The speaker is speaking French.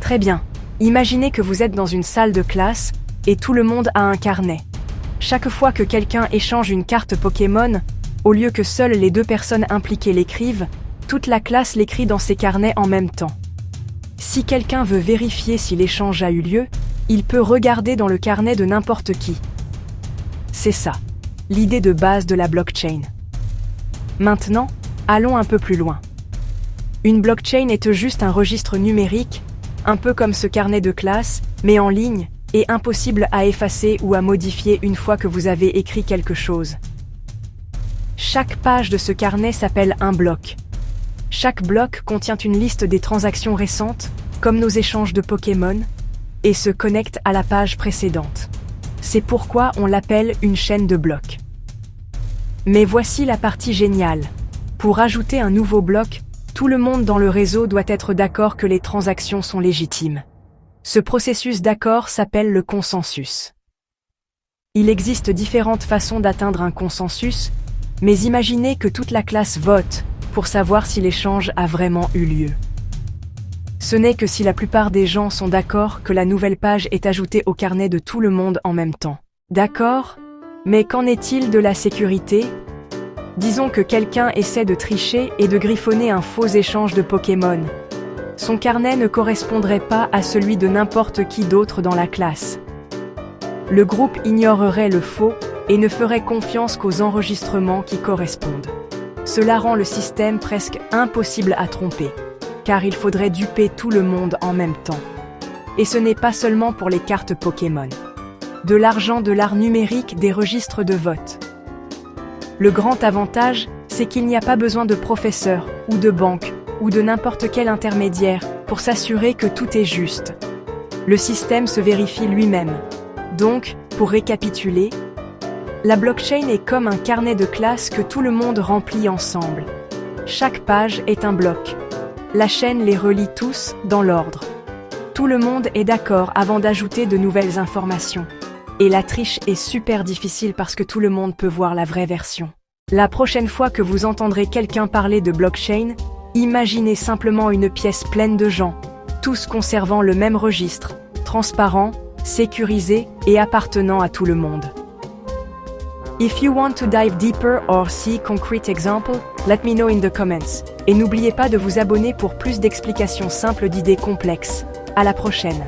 Très bien. Imaginez que vous êtes dans une salle de classe et tout le monde a un carnet. Chaque fois que quelqu'un échange une carte Pokémon, au lieu que seules les deux personnes impliquées l'écrivent, toute la classe l'écrit dans ses carnets en même temps. Si quelqu'un veut vérifier si l'échange a eu lieu, il peut regarder dans le carnet de n'importe qui. C'est ça, l'idée de base de la blockchain. Maintenant, allons un peu plus loin. Une blockchain est juste un registre numérique, un peu comme ce carnet de classe, mais en ligne, et impossible à effacer ou à modifier une fois que vous avez écrit quelque chose. Chaque page de ce carnet s'appelle un bloc. Chaque bloc contient une liste des transactions récentes, comme nos échanges de Pokémon, et se connecte à la page précédente. C'est pourquoi on l'appelle une chaîne de blocs. Mais voici la partie géniale. Pour ajouter un nouveau bloc, tout le monde dans le réseau doit être d'accord que les transactions sont légitimes. Ce processus d'accord s'appelle le consensus. Il existe différentes façons d'atteindre un consensus, mais imaginez que toute la classe vote pour savoir si l'échange a vraiment eu lieu. Ce n'est que si la plupart des gens sont d'accord que la nouvelle page est ajoutée au carnet de tout le monde en même temps. D'accord? Mais qu'en est-il de la sécurité? Disons que quelqu'un essaie de tricher et de griffonner un faux échange de Pokémon. Son carnet ne correspondrait pas à celui de n'importe qui d'autre dans la classe. Le groupe ignorerait le faux et ne ferait confiance qu'aux enregistrements qui correspondent. Cela rend le système presque impossible à tromper, car il faudrait duper tout le monde en même temps. Et ce n'est pas seulement pour les cartes Pokémon. De l'argent de l'art numérique des registres de vote. Le grand avantage, c'est qu'il n'y a pas besoin de professeur, ou de banque, ou de n'importe quel intermédiaire pour s'assurer que tout est juste. Le système se vérifie lui-même. Donc, pour récapituler, la blockchain est comme un carnet de classe que tout le monde remplit ensemble. Chaque page est un bloc. La chaîne les relie tous dans l'ordre. Tout le monde est d'accord avant d'ajouter de nouvelles informations. Et la triche est super difficile parce que tout le monde peut voir la vraie version. La prochaine fois que vous entendrez quelqu'un parler de blockchain, imaginez simplement une pièce pleine de gens, tous conservant le même registre, transparent, sécurisé et appartenant à tout le monde. If you want to dive deeper or see concrete example, let me know in the comments. Et n'oubliez pas de vous abonner pour plus d'explications simples d'idées complexes. À la prochaine.